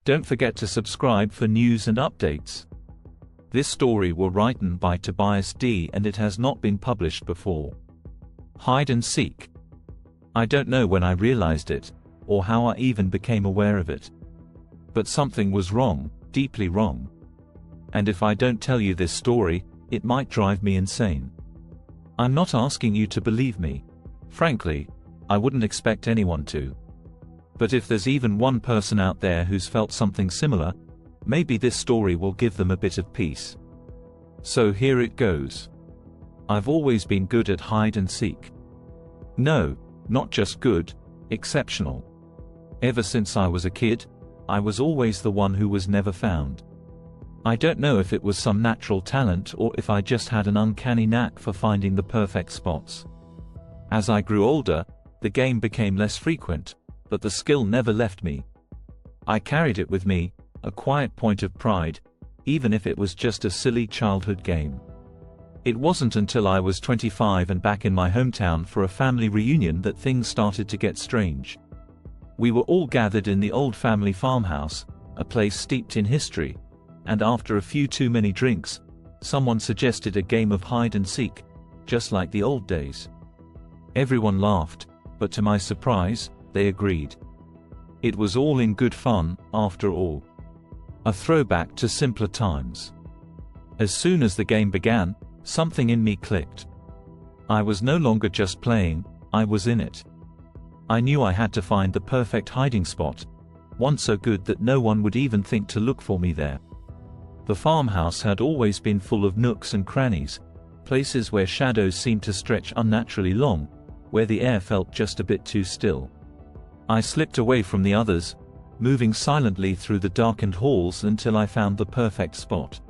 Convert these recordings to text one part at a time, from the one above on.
Don't forget to subscribe for news and updates. This story was written by Tobias D. and it has not been published before. Hide and seek. I don't know when I realized it, or how I even became aware of it. But something was wrong, deeply wrong. And if I don't tell you this story, it might drive me insane. I'm not asking you to believe me. Frankly, I wouldn't expect anyone to. But if there's even one person out there who's felt something similar, maybe this story will give them a bit of peace. So here it goes. I've always been good at hide and seek. No, not just good, exceptional. Ever since I was a kid, I was always the one who was never found. I don't know if it was some natural talent or if I just had an uncanny knack for finding the perfect spots. As I grew older, the game became less frequent, but the skill never left me. I carried it with me, a quiet point of pride, even if it was just a silly childhood game. It wasn't until I was 25 and back in my hometown for a family reunion that things started to get strange. We were all gathered in the old family farmhouse, a place steeped in history, and after a few too many drinks, someone suggested a game of hide and seek, just like the old days. Everyone laughed, but to my surprise, they agreed. It was all in good fun, after all. A throwback to simpler times. As soon as the game began, something in me clicked. I was no longer just playing, I was in it. I knew I had to find the perfect hiding spot, one so good that no one would even think to look for me there. The farmhouse had always been full of nooks and crannies, places where shadows seemed to stretch unnaturally long, where the air felt just a bit too still. I slipped away from the others, moving silently through the darkened halls until I found the perfect spot.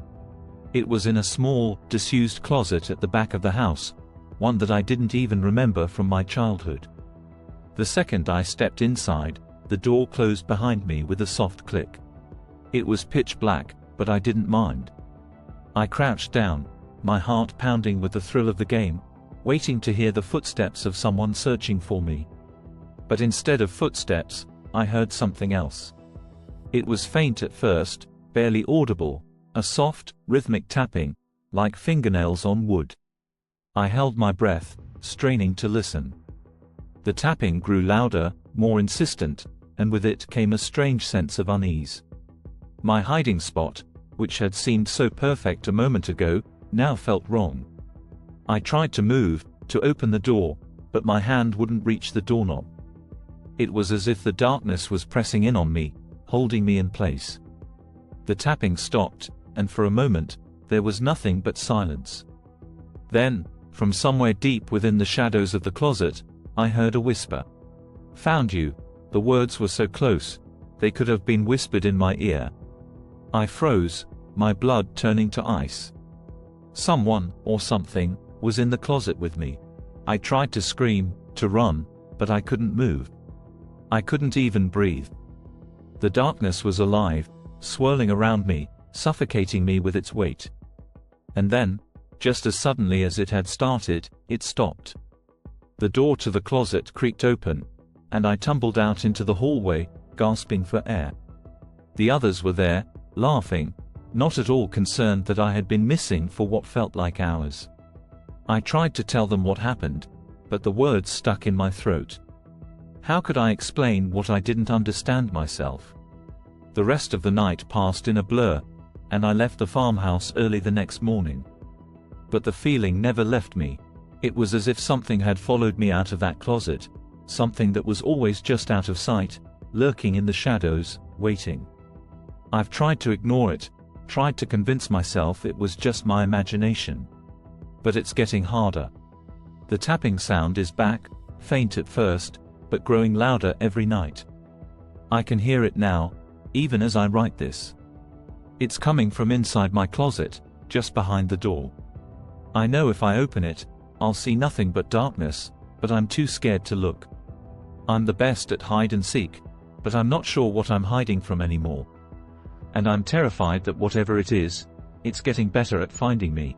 It was in a small, disused closet at the back of the house, one that I didn't even remember from my childhood. The second I stepped inside, the door closed behind me with a soft click. It was pitch black, but I didn't mind. I crouched down, my heart pounding with the thrill of the game, waiting to hear the footsteps of someone searching for me. But instead of footsteps, I heard something else. It was faint at first, barely audible, a soft, rhythmic tapping, like fingernails on wood. I held my breath, straining to listen. The tapping grew louder, more insistent, and with it came a strange sense of unease. My hiding spot, which had seemed so perfect a moment ago, now felt wrong. I tried to move, to open the door, but my hand wouldn't reach the doorknob. It was as if the darkness was pressing in on me, holding me in place. The tapping stopped, and for a moment, there was nothing but silence. Then, from somewhere deep within the shadows of the closet, I heard a whisper. "Found you." The words were so close, they could have been whispered in my ear. I froze, my blood turning to ice. Someone, or something, was in the closet with me. I tried to scream, to run, but I couldn't move. I couldn't even breathe. The darkness was alive, swirling around me, suffocating me with its weight. And then, just as suddenly as it had started, it stopped. The door to the closet creaked open, and I tumbled out into the hallway, gasping for air. The others were there, laughing, not at all concerned that I had been missing for what felt like hours. I tried to tell them what happened, but the words stuck in my throat. How could I explain what I didn't understand myself? The rest of the night passed in a blur, and I left the farmhouse early the next morning. But the feeling never left me. It was as if something had followed me out of that closet, something that was always just out of sight, lurking in the shadows, waiting. I've tried to ignore it, tried to convince myself it was just my imagination. But it's getting harder. The tapping sound is back, faint at first, but growing louder every night. I can hear it now, even as I write this. It's coming from inside my closet, just behind the door. I know if I open it, I'll see nothing but darkness, but I'm too scared to look. I'm the best at hide and seek, but I'm not sure what I'm hiding from anymore. And I'm terrified that whatever it is, it's getting better at finding me.